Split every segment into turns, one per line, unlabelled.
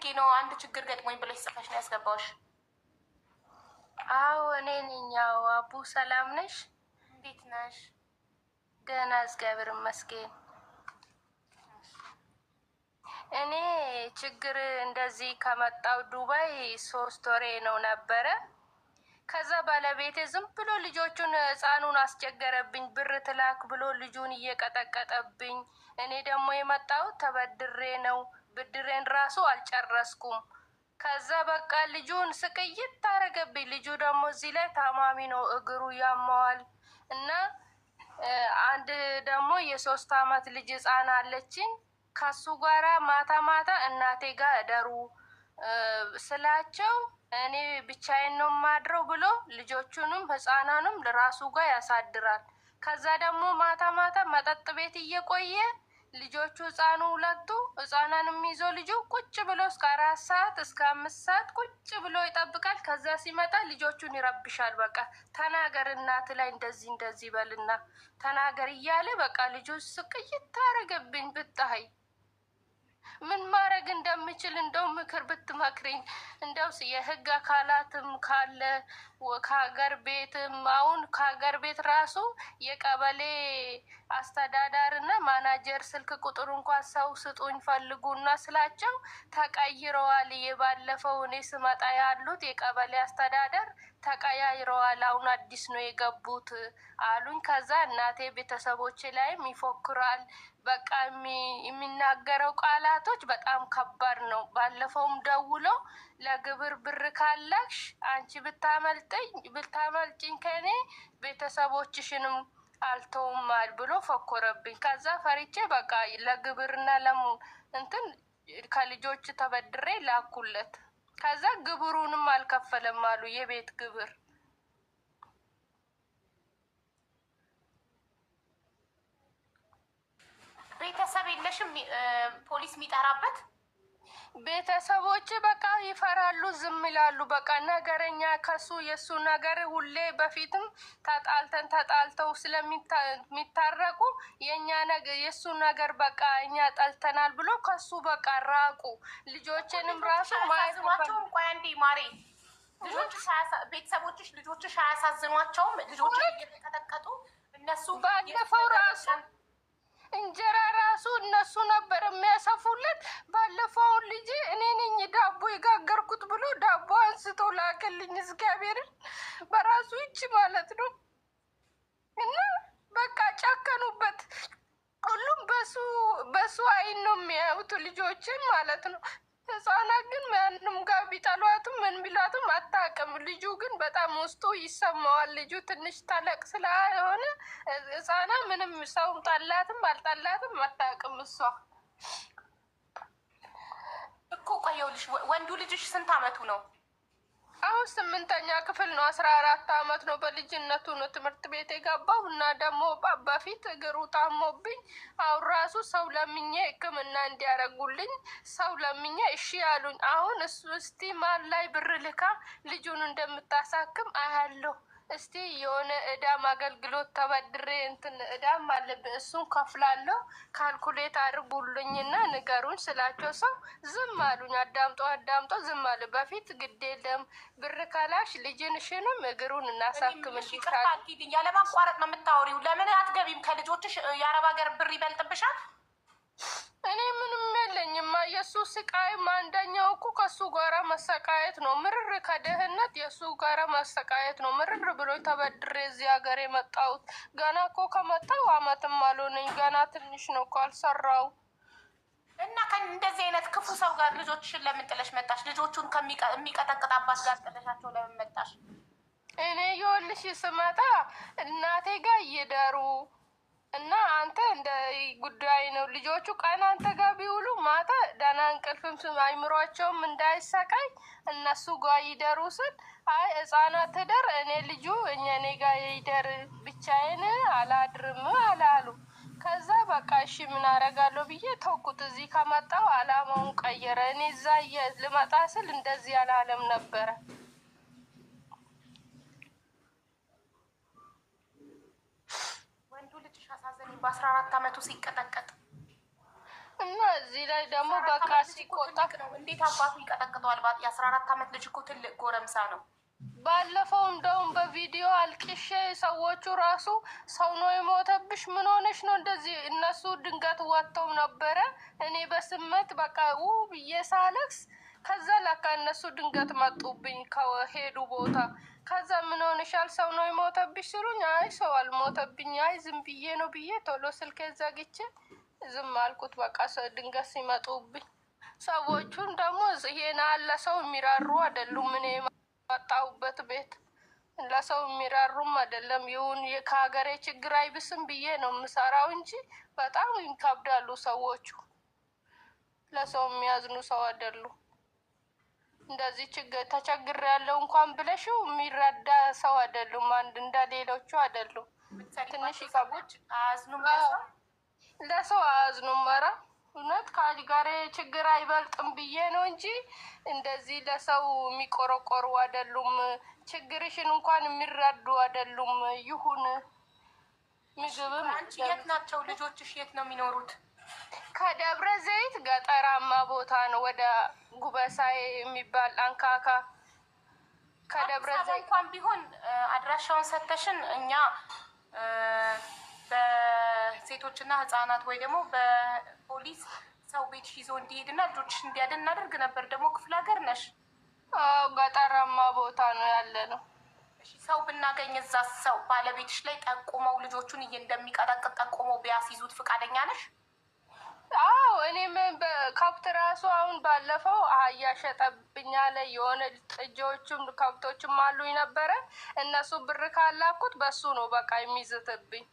ፈልጌ ነው አንድ ችግር ገጥሞኝ ብለሽ ጽፈሽ ነው ያስገባውሽ?
አዎ እኔ ነኝ። ያው አቡ ሰላም ነሽ?
እንዴት ነሽ?
ደህና እግዚአብሔር ይመስገን። እኔ ችግር እንደዚህ ከመጣው ዱባይ 3 ወሬ ነው ነበረ። ከዛ ባለቤቴ ዝም ብሎ ልጆቹን ህፃኑን አስቸገረብኝ። ብር ትላክ ብሎ ልጁን እየቀጠቀጠብኝ። እኔ ደግሞ የመጣሁት ተበድሬ ነው። ብድሬን ራሱ አልጨረስኩም። ከዛ በቃ ልጁን ስቅይት ታረገብኝ። ልጁ ደግሞ እዚህ ላይ ታማሚ ነው፣ እግሩ ያማዋል። እና አንድ ደግሞ የ3 አመት ልጅ ህፃን አለችኝ። ከሱ ጋራ ማታ ማታ እናቴ ጋር እደሩ ስላቸው እኔ ብቻዬን ነው ማድረው ብሎ ልጆቹንም ህፃናንም ለራሱ ጋር ያሳድራል። ከዛ ደግሞ ማታ ማታ መጠጥ ቤት እየቆየ ልጆቹ ህፃኑ ሁለቱ ህፃናንም ይዞ ልጁ ቁጭ ብሎ እስከ 4 ሰዓት እስከ 5 ሰዓት ቁጭ ብሎ ይጠብቃል። ከዛ ሲመጣ ልጆቹን ይረብሻል። በቃ ተናገር እናት ላይ እንደዚህ እንደዚህ በልና ተናገር እያለ በቃ ልጁ ስቅይት ታረገብኝ። ብታይ ምን ማድረግ እንደምችል እንደው ምክር ብትመክሪኝ። እንደው የህግ አካላትም ካለ ከሀገር ቤትም አሁን ከሀገር ቤት ራሱ የቀበሌ አስተዳዳሪና ማናጀር ስልክ ቁጥር እንኳን ሰው ስጡኝ ፈልጉና ስላቸው ተቀይረዋል። የባለፈው እኔ ስመጣ ያሉት የቀበሌ አስተዳደር ተቀያይረዋል፣ አሁን አዲስ ነው የገቡት አሉኝ። ከዛ እናቴ ቤተሰቦች ላይም ይፎክራል። በቃ የሚናገረው ቃላቶች በጣም ከባድ ነው። ባለፈውም ደውለው ለግብር ብር ካላክሽ አንቺ ብታመልጭኝ ከኔ ቤተሰቦችሽንም አልተውማል ብሎ ፈኮረብኝ። ከዛ ፈሪቼ በቃ ለግብርና እንትን ከልጆች ተበድሬ ላኩለት። ከዛ ግብሩንም አልከፈለም አሉ፣ የቤት ግብር።
ቤተሰብ የለሽም ፖሊስ የሚጠራበት?
ቤተሰቦች በቃ ይፈራሉ፣ ዝም ይላሉ። በቃ ነገረኛ ከሱ የሱ ነገር ሁሌ በፊትም ተጣልተው ስለሚታረቁ የኛ ነገር የሱ ነገር በቃ እኛ ጠልተናል ብሎ ከሱ በቃ ራቁ። ልጆችንም ራሱ
ማያዝኗቸውም። ቆይ አንዴ ማሬ፣ ቤተሰቦችሽ ልጆችሽ አያሳዝኗቸውም? ልጆች እየተቀጠቀጡ እነሱ
ባለፈው ራሱ እንጀራ ራሱ እነሱ ነበር የሚያሰፉለት። ባለፈውን ልጅ እኔ ነኝ ዳቦ የጋገርኩት ብሎ ዳቦ አንስቶ ላከልኝ። እግዚአብሔርን በራሱ እጅ ማለት ነው። እና በቃ ጨከኑበት። ሁሉም በሱ አይን ነው የሚያዩት ልጆችን ማለት ነው። ህፃናት ግን ማንም ጋር ቢጠሏትም ምን ቢሏትም አታውቅም። ልጁ ግን በጣም ውስጡ ይሰማዋል። ልጁ ትንሽ ተለቅ ስለሆነ ህፃናት ምንም ሰው ጠላትም አልጠላትም አታውቅም እሷ
እኮ። ቆየውልሽ ወንዱ ልጅሽ ስንት አመቱ ነው?
አሁን 8ኛ ክፍል ነው። 14 አመት ነው። በልጅነቱ ነው ትምህርት ቤት የገባው። እና ደግሞ በፊት እግሩ ታሞብኝ አሁን ራሱ ሰው ለምኜ ሕክምና እንዲያደርጉልኝ ሰው ለምኜ እሺ ያሉኝ። አሁን እሱ እስቲ ማን ላይ ብር ልካ ልጁን እንደምታሳክም አያለሁ። እስቲ የሆነ እዳም አገልግሎት ተበድሬ እንትን እዳም አለብን እሱን ከፍላለሁ ካልኩሌት አድርጉልኝና ንገሩኝ ስላቸው ሰው ዝም አሉኝ። አዳምጦ ዝም አሉ። በፊት ግድ የለም ብር ካላሽ ልጅንሽንም እግሩን እናሳክምልኝ።
ያለማቋረጥ ነው የምታወሪው። ለምን አትገቢም? ከልጆችሽ የአረብ ሀገር ብር ይበልጥብሻል።
እኔ ምንም የለኝማ። የእሱ ስቃይም አንደኛው እኮ ከሱ ጋራ መሰቃየት ነው። ምርር ከድህነት የእሱ ጋራ መሰቃየት ነው። ምርር ብሎ ተበድሬ እዚህ ሀገር የመጣሁት ገና እኮ ከመጣሁ አመትም አልሆነኝ። ገና ትንሽ ነው እኮ አልሰራው።
እና እንደዚህ አይነት ክፉ ሰው ጋር ልጆችሽን ለምን ጥለሽ መጣሽ? ልጆቹን የሚቀጠቅጥ አባት ጋር ጥለሻቸው ለምን መጣሽ?
እኔ የወልሽ ስመጣ እናቴ ጋር እየደሩ እና አንተ እንደ ጉዳይ ነው። ልጆቹ ቀን አንተ ጋር ቢውሉ ማታ ደህና እንቅልፍም አይምሯቸውም እንዳይሰቃይ እነሱ ጋር ይደሩ ስል አይ ህፃናት ትደር እኔ ልጁ እኔ ጋር ይደር ብቻዬን አላድርም አላሉ። ከዛ በቃ እሺ ምን አደርጋለሁ ብዬ ተውኩት። እዚህ ከመጣሁ አላማውን ቀየረ። እኔ እዛ ልመጣ ስል እንደዚህ አላለም ነበረ።
በ14 አመቱ ሲቀጠቀጥ
እና እዚህ ላይ ደግሞ በቃ ሲቆጣ
ነው። እንዴት አባቱ ይቀጠቅጠዋል? የ14 ዓመት ልጅ እኮ ትልቅ ጎረምሳ ነው።
ባለፈው እንደውም በቪዲዮ አልቅሼ ሰዎቹ ራሱ ሰው ነው የሞተብሽ፣ ምን ሆነሽ ነው እንደዚህ? እነሱ ድንገት ወጥተው ነበረ። እኔ በስመት በቃ ብዬ ሳለቅስ፣ ከዛ ለካ እነሱ ድንገት መጡብኝ ከሄዱ ቦታ። ከዛ ምን ሆነሻል? ሰው ነው የሞተብሽ ሲሉኝ፣ አይ ሰው አልሞተብኝ፣ አይ ዝም ብዬ ነው ብዬ ቶሎ ስልክ ዘግቼ ዝም አልኩት። በቃ ድንገት ሲመጡብኝ ሰዎቹን ደግሞ ይሄን አለ ሰው የሚራሩ አይደሉም። እኔ መጣሁበት ቤት ለሰው የሚራሩም አይደለም። ይሁን ከሀገሬ ችግር አይብስም ብዬ ነው የምሰራው እንጂ በጣም ይከብዳሉ ሰዎቹ። ለሰው የሚያዝኑ ሰው አይደሉም። እንደዚህ ችግር ተቸግር ያለው እንኳን ብለሽው የሚረዳ ሰው አይደሉም። አንድ እንደ ሌሎቹ አይደሉም። ትንሽ
ሰዎች አያዝኑም፣
ለሰው አያዝኑም። ኧረ እውነት ከአልጋሬ ችግር አይበልጥም ብዬ ነው እንጂ እንደዚህ ለሰው የሚቆረቆሩ አይደሉም። ችግርሽን እንኳን የሚረዱ አይደሉም። ይሁን ምግብም።
አንቺ የት ናቸው ልጆችሽ? የት ነው የሚኖሩት?
ከደብረ ዘይት ገጠራማ ቦታ ነው፣ ወደ ጉበሳዬ የሚባል አንካካ። ከደብረ ዘይት
እንኳን ቢሆን አድራሻውን ሰተሽን እኛ በሴቶችና ህጻናት ወይ ደግሞ በፖሊስ ሰው ቤት ይዞ እንዲሄድና ልጆችሽ እንዲያድን እናደርግ ነበር። ደግሞ ክፍለ ሀገር ነሽ።
ገጠራማ ቦታ ነው ያለ ነው።
ሰው ብናገኝ እዛ ሰው ባለቤትሽ ላይ ጠቁመው ልጆቹን እንደሚቀጠቅጥ ጠቁመው ቢያስይዙት ፈቃደኛ ነሽ?
አዎ እኔም ከብት ራሱ አሁን ባለፈው አህያ ሸጠብኛ ላይ የሆነ ጥጆችም ከብቶችም አሉኝ ነበረ። እነሱ ብር ካላኩት በሱ ነው በቃ የሚዝትብኝ።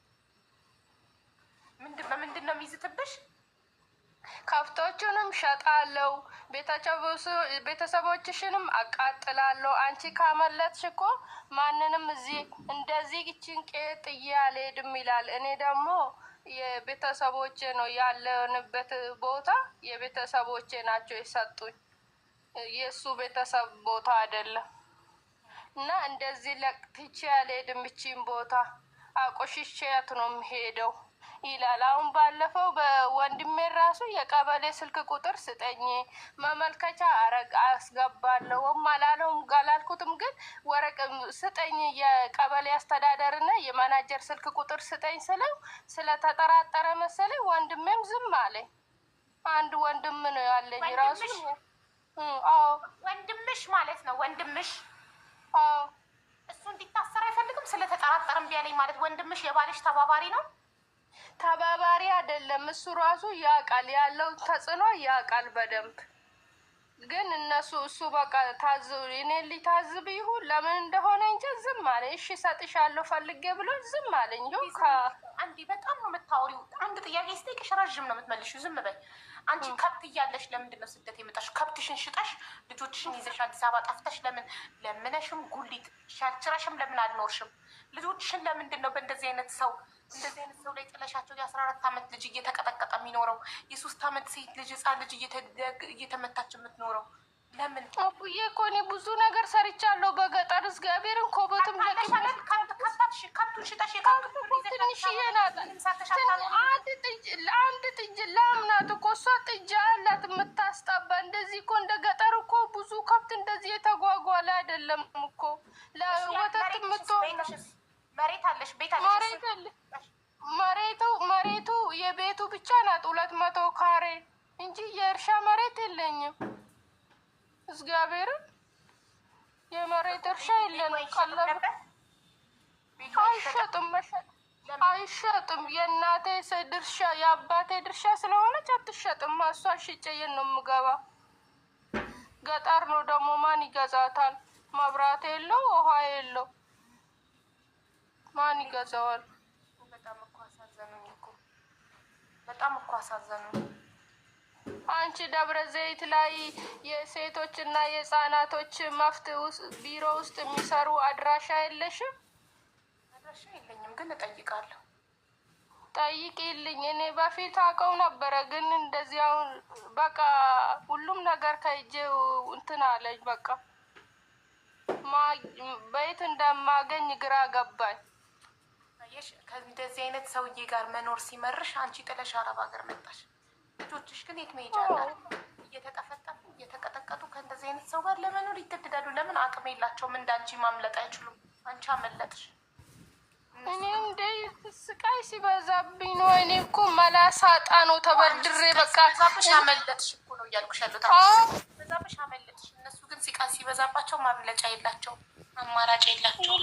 በምንድን ነው የሚዝትብሽ?
ከብቶቹንም ሸጣለው፣ ቤተሰቦችሽንም አቃጥላለሁ። አንቺ ካመለጥሽ እኮ ማንንም እዚህ እንደዚህ ጭንቄ ጥዬ አልሄድም ይላል። እኔ ደግሞ የቤተሰቦቼ ነው ያለንበት ቦታ የቤተሰቦቼ ናቸው የሰጡኝ፣ የእሱ ቤተሰብ ቦታ አይደለም። እና እንደዚህ ለቅትቼ አልሄድም፣ ይቺን ቦታ አቆሽሼያት ነው የምሄደው ይላል። አሁን ባለፈው በወንድሜ ራሱ የቀበሌ ስልክ ቁጥር ስጠኝ መመልከቻ አስገባለሁ አላለውም አላልኩትም፣ ግን ወረቅ ስጠኝ የቀበሌ አስተዳደርና የማናጀር ስልክ ቁጥር ስጠኝ ስለው ስለተጠራጠረ መሰለኝ ወንድሜም ዝም አለኝ። አንድ ወንድም ነው ያለኝ ራሱ። አዎ
ወንድምሽ ማለት ነው ወንድምሽ?
አዎ
እሱ እንዲታሰር አይፈልግም። ስለተጠራጠረም ቢያለኝ ማለት ወንድምሽ የባልሽ ተባባሪ ነው?
ተባባሪ አይደለም። እሱ ራሱ ያውቃል፣ ያለው ተጽዕኖ ያውቃል በደንብ። ግን እነሱ እሱ በቃ ታዝብ እኔ ሊታዝብ ይሁን ለምን እንደሆነ እንጂ ዝም አለ። እሺ እሰጥሻለሁ ፈልጌ ብሎ ዝም አለኝ።
አንዴ በጣም ነው የምታወሪው። አንድ ጥያቄ ስጠይቅሽ ረዥም ነው የምትመልሺው። ዝም በይ አንቺ። ከብት እያለሽ ለምንድን ነው ስደት የመጣሽ? ከብትሽን ሽጠሽ ልጆችሽን ይዘሽ አዲስ አበባ ጠፍተሽ ለምን ለምነሽም ጉሊት ሸርችረሽም ለምን አልኖርሽም? ልጆችሽን ለምንድን ነው በእንደዚህ አይነት ሰው ላይ ጥለሻቸው? የ14 ዓመት ልጅ እየተቀጠቀጠ የሚኖረው፣ የ3 ዓመት ሴት ልጅ ህፃን ልጅ እየተመታች የምትኖረው ለምን?
አቡዬ እኮ እኔ ብዙ ነገር ሰርቻለሁ በገጠር እግዚአብሔርን ኮበትም
ከብቱን ሽጠሽ
አንድ ጥጅ ላምናት እኮ እሷ ጥጃ አላት የምታስጠባ። እንደዚህ እኮ እንደ ገጠር እኮ ብዙ ከብት እንደዚህ የተጓጓለ አይደለም እኮ ለወተት
መሬት አለሽ? ቤት
መሬቱ የቤቱ ብቻ ናት 200 ካሬ እንጂ የእርሻ መሬት የለኝም። እግዚአብሔርን የመሬት እርሻ የለንም። ቀለብ አይሸጥም። የእናቴ ድርሻ የአባቴ ድርሻ ስለሆነች አትሸጥም። እሷ ሽጬን ነው የምገባ። ገጠር ነው ደግሞ ማን ይገዛታል? መብራት የለው ውሃ የለው ማን ይገዛዋል?
በጣም እኮ አሳዘኑኝ።
አንቺ ደብረ ዘይት ላይ የሴቶች እና የህፃናቶች መፍት ቢሮ ውስጥ የሚሰሩ አድራሻ የለሽም?
አድራሻ የለኝም፣ ግን እጠይቃለሁ።
ጠይቂልኝ። እኔ በፊት አውቀው ነበረ፣ ግን እንደዚህ አሁን በቃ ሁሉም ነገር ከእጄው እንትን አለኝ። በቃ በየት እንደማገኝ ግራ ገባኝ።
ከእንደዚህ አይነት ሰውዬ ጋር መኖር ሲመርሽ አንቺ ጥለሽ አረብ ሀገር መጣሽ። ልጆችሽ ግን የት መሄጃ አላት? እየተጠፈጠፉ እየተቀጠቀጡ ከእንደዚህ አይነት ሰው ጋር ለመኖር ይገድዳሉ። ለምን አቅም የላቸውም? እንዳንቺ ማምለጥ አይችሉም። አንቺ አመለጥሽ።
እኔ እንደ ስቃይ ሲበዛብኝ ነው። እኔ እኮ መላሳጣ ነው ተበድሬ በቃ
በዛብሽ አመለጥሽ እኮ ነው እያልኩሽ ያሉት። በዛብሽ አመለጥሽ። እነሱ ግን ስቃይ ሲበዛባቸው ማምለጫ የላቸው፣ አማራጭ የላቸው።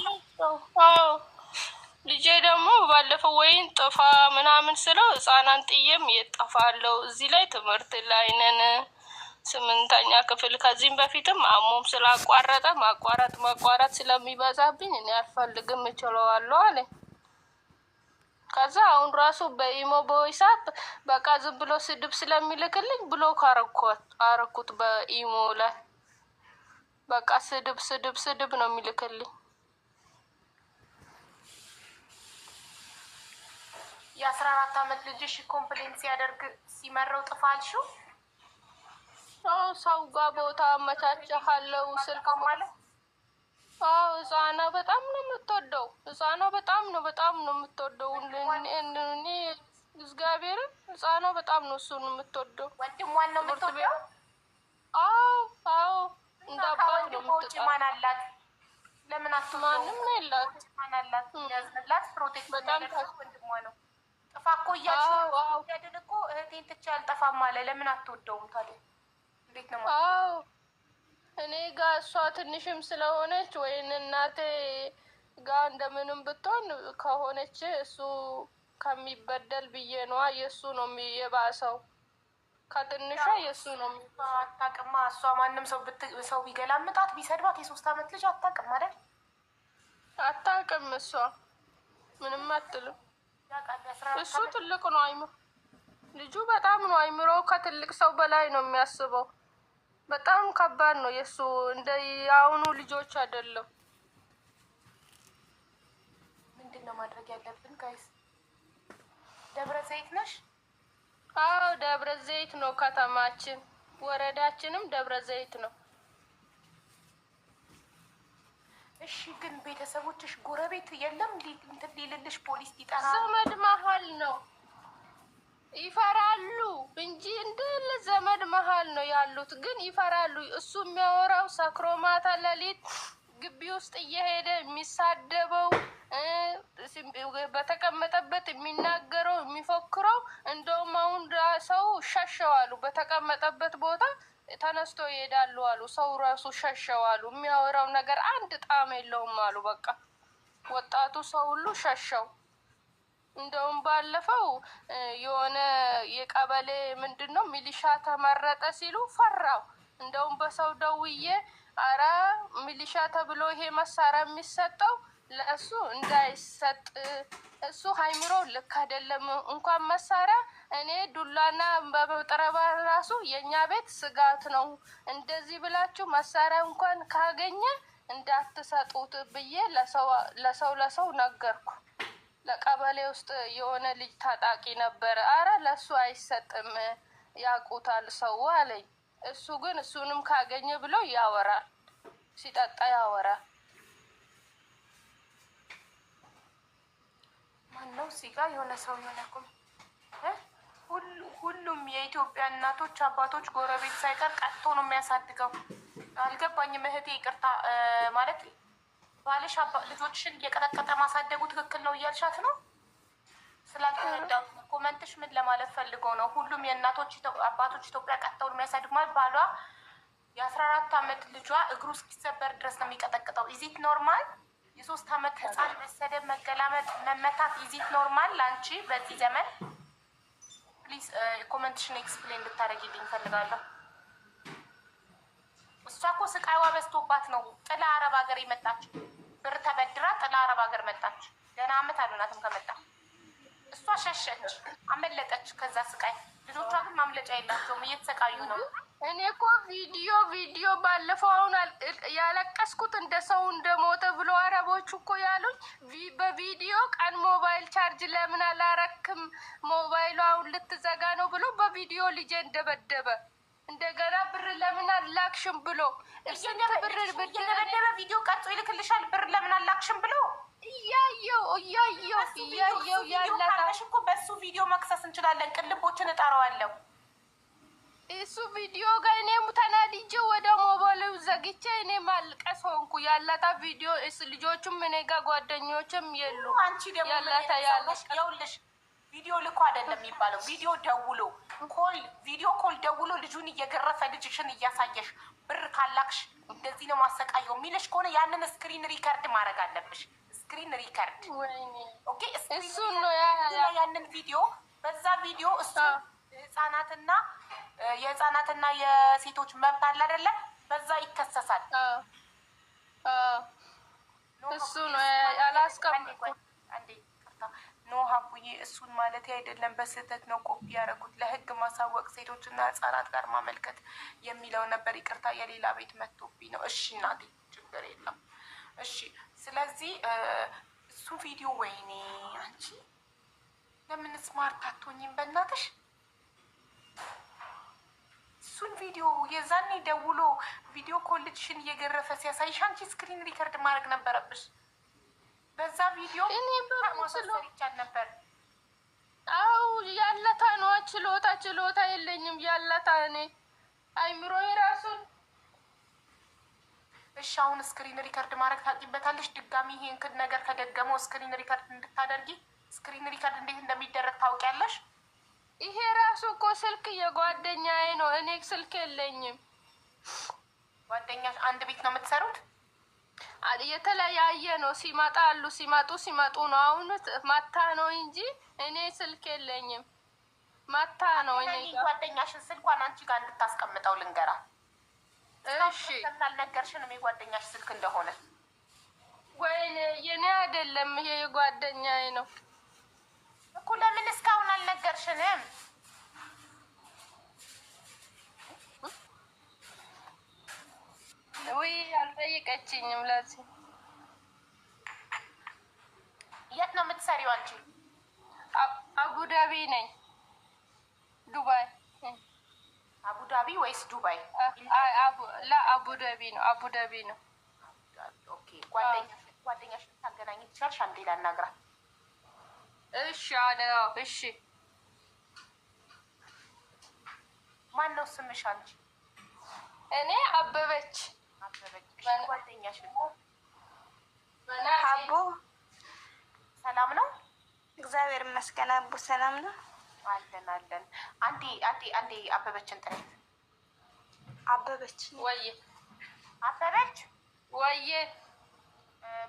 ልጄ ደግሞ ባለፈው ወይን ጥፋ ምናምን ስለው ህፃናን ጥዬም የጠፋለው እዚህ ላይ ትምህርት ላይ ነን 8ኛ ክፍል። ከዚህም በፊትም አሞም ስላቋረጠ ማቋረጥ ስለሚበዛብኝ እኔ አልፈልግም እችለዋለሁ አለ። ከዛ አሁን ራሱ በኢሞ በወይሳፕ በቃ ዝም ብሎ ስድብ ስለሚልክልኝ ብሎክ አረኩት። በኢሞ ላይ በቃ ስድብ ነው የሚልክልኝ።
የ14 ዓመት ልጅሽ ኮምፕሌንት ሲያደርግ ሲመረው ጥፋልሽው?
ሰው ጋር ቦታ አመቻቸሃለው ስልክ ማለት ህፃና በጣም ነው የምትወደው። ህፃና በጣም ነው የምትወደው። እኔ እግዚአብሔርን ህፃና በጣም ነው እሱን የምትወደው።
ወንድሟን ነው የምትወደው?
አዎ እንዳባት ነው
የምትወደው። ማን አላት? ለምን አትወደው?
ማንም የላት።
ማን አላት? ያዝንላት ፕሮቴክት በጣም ወንድሟ ነው። ጥፋ እኮ እያልን እኮ እህቴን ትቼ አልጠፋም አለ። ለምን አትወደውም ታዲያ? እንዴት ነው ማለት?
እኔ ጋር እሷ ትንሽም ስለሆነች ወይን እናቴ ጋር እንደምንም ብትሆን ከሆነች እሱ ከሚበደል ብዬ ነዋ። የእሱ ነው የባሰው፣ ከትንሿ የእሱ ነው።
አታውቅማ እሷ። ማንም ሰው ቢገላምጣት ቢሰድባት የ3 ዓመት ልጅ አታውቅም አይደል?
አታውቅም እሷ ምንም አትልም። እሱ ትልቅ ነው አይምሮ፣ ልጁ በጣም ነው አይምሮ ከትልቅ ሰው በላይ ነው የሚያስበው። በጣም ከባድ ነው የእሱ፣ እንደ የአሁኑ ልጆች አይደለም።
ምንድን ነው ማድረግ ያለብን ጋይስ? ደብረ ዘይት ነሽ?
አዎ ደብረ ዘይት ነው ከተማችን፣ ወረዳችንም ደብረ ዘይት ነው።
እሺ ግን ቤተሰቦችሽ ጎረቤት የለም እንትን ሊልልሽ ፖሊስ ሊጠራ?
ዘመድ መሀል ነው ይፈራሉ እንጂ እንደለ ዘመድ መሀል ነው ያሉት፣ ግን ይፈራሉ። እሱ የሚያወራው ሰክሮ ማታ ሌሊት ግቢ ውስጥ እየሄደ የሚሳደበው በተቀመጠበት የሚናገረው የሚፎክረው። እንደውም አሁን ሰው ሸሸዋሉ፣ በተቀመጠበት ቦታ ተነስቶ ይሄዳሉ አሉ። ሰው ራሱ ሸሸዋሉ። የሚያወራው ነገር አንድ ጣም የለውም አሉ። በቃ ወጣቱ ሰው ሁሉ ሸሸው። እንደውም ባለፈው የሆነ የቀበሌ ምንድን ነው ሚሊሻ ተመረጠ ሲሉ ፈራው። እንደውም በሰው ደውዬ አረ ሚሊሻ ተብሎ ይሄ መሳሪያ የሚሰጠው ለእሱ እንዳይሰጥ፣ እሱ ሃይምሮ ልክ አይደለም። እንኳን መሳሪያ እኔ ዱላና በመጥረባ ራሱ የእኛ ቤት ስጋት ነው። እንደዚህ ብላችሁ መሳሪያ እንኳን ካገኘ እንዳትሰጡት ብዬ ለሰው ነገርኩ። ለቀበሌ ውስጥ የሆነ ልጅ ታጣቂ ነበረ። አረ ለሱ አይሰጥም ያውቁታል ሰው አለኝ። እሱ ግን እሱንም ካገኘ ብሎ ያወራል፣ ሲጠጣ ያወራል።
ማነው ሲጋ የሆነ ሰው የሆነኩም ሁሉም የኢትዮጵያ እናቶች አባቶች ጎረቤት ሳይቀር ቀጥቶ ነው የሚያሳድገው። አልገባኝም እህቴ፣ ይቅርታ ማለት ባልሽ ልጆችሽን እየቀጠቀጠ ማሳደጉ ትክክል ነው እያልሻት ነው? ስላልተረዳሁት ኮመንትሽ ምን ለማለት ፈልጎ ነው? ሁሉም የእናቶች አባቶች ኢትዮጵያ ቀጥተው የሚያሳድጉ ማለት ባሏ የ14 ዓመት ልጇ እግሩ እስኪሰበር ድረስ ነው የሚቀጠቅጠው። ኢዚት ኖርማል? የ3 ዓመት ህፃን መሰደብ፣ መገላመጥ፣ መመታት ኢዚት ኖርማል ለአንቺ በዚህ ዘመን? ፕሊዝ ኮመንትሽን ኤክስፕሌን እንድታደርጊልኝ እፈልጋለሁ። እሷ እኮ ስቃይዋ በዝቶባት ነው ጥላ አረብ ሀገር የመጣች። ብር ተበድራ ጥላ አረብ ሀገር መጣች። ገና አመት አልሆናትም ከመጣ። እሷ ሸሸች፣ አመለጠች ከዛ ስቃይ። ልጆቿ ግን ማምለጫ የላቸውም፣ እየተሰቃዩ ነው።
እኔ እኮ ቪዲዮ ባለፈው አሁን ያለቀስኩት እንደ ሰው እንደሞተ ብሎ አረቦቹ እኮ ያሉኝ በቪዲዮ ቀን ሞባይል ቻርጅ ለምን አላረክም ሞባይሉ አሁን ልትዘጋ ነው ብሎ በቪዲዮ ልጄ እንደበደበ እንደገና ብር ለምን አላክሽም ብሎ
እየደበደበ ቪዲዮ ቀርጾ ይልክልሻል። ብር ለምን አላክሽም ብሎ እያየው ያላሽ እኮ በሱ ቪዲዮ መክሰስ እንችላለን። ቅልቦችን እጠራዋለሁ።
እሱ ቪዲዮ ጋር እኔም ተናድጄ ወደ ሞባይሉ ዘግቼ እኔ ማልቀስ ሆንኩ። ያለታ ቪዲዮ ልጆቹም እኔ ጋር ጓደኞችም የሉ።
አንቺ ደግሞ ያለሽ ቪዲዮ ልኮ አይደለም የሚባለው። ቪዲዮ ኮል ደውሎ ልጁን እየገረፈ ልጅሽን እያሳየሽ ብር ካላክሽ እንደዚህ ነው ማሰቃየው የሚልሽ ከሆነ ያንን ስክሪን ሪከርድ ማድረግ አለብሽ። ስክሪን ሪከርድ ኦኬ። እሱ ነው ያንን ቪዲዮ በዛ ቪዲዮ እሱ የህፃናትና የሴቶች መብት አለ አይደለ? በዛ ይከሰሳል።
እሱ ነው ያላስቀምጥኩት።
ኖ ሀቡዬ እሱን ማለት አይደለም፣ በስህተት ነው ኮፒ ያደረጉት። ለህግ ማሳወቅ፣ ሴቶችና ህጻናት ጋር ማመልከት የሚለው ነበር። ይቅርታ የሌላ ቤት መጥቶብኝ ነው። እሺ እናቴ ችግር የለም። እሺ ስለዚህ እሱ ቪዲዮ ወይኔ አንቺ ለምን ስማርት አትሆኝም በእናትሽ? እሱን ቪዲዮ የዛኔ ደውሎ ቪዲዮ ኮልጅሽን እየገረፈ ሲያሳይሽ አንቺ ስክሪን ሪከርድ ማድረግ ነበረብሽ። በዛ ቪዲዮ ማሳሰር ይቻል ነበር።
አው ያለታ ነው ችሎታ የለኝም ያለታ እኔ አይምሮ የራሱን።
እሺ አሁን ስክሪን ሪከርድ ማድረግ ታውቂበታለሽ? ድጋሚ ይሄን ነገር ከደገመው ስክሪን ሪከርድ እንድታደርጊ ስክሪን ሪከርድ እንዴት እንደሚደረግ ታውቂያለሽ?
ይሄ ራሱ እኮ ስልክ የጓደኛዬ ነው። እኔ ስልክ የለኝም።
ጓደኛሽ አንድ ቤት ነው የምትሰሩት?
የተለያየ ነው። ሲመጡ ነው። አሁን ማታ ነው እንጂ እኔ ስልክ የለኝም። ማታ ነው። እኔ
ጓደኛሽን ስልኳን አንቺ ጋር እንድታስቀምጠው ልንገራ።
እሺ
አልነገርሽንም የጓደኛሽ ስልክ እንደሆነ?
ወይኔ የኔ አይደለም ይሄ የጓደኛዬ ነው
እኮ። ለምን እስካሁን አልነገርሽንም?
ወይ አልጠየቀችኝም። ለዚህ
የት ነው የምትሰሪው አንቺ?
አቡዳቢ ነኝ። ዱባይ።
አቡዳቢ ወይስ ዱባይ?
አቡዳቢ ነው። አቡዳቢ ነው።
ኦኬ። ጓደኛሽ ልታገናኝ ትችላለሽ? አንዴ ላናግራት።
እሺ እሺ።
ማን ነው ስምሽ አንቺ?
እኔ አበበች።
ጓደኛሽ
አቡ
ሰላም ነው?
እግዚአብሔር ይመስገን። አቡ ሰላም ነው?
አለን። አንዴ አበበችን ጥረት።
አበበች
ወይ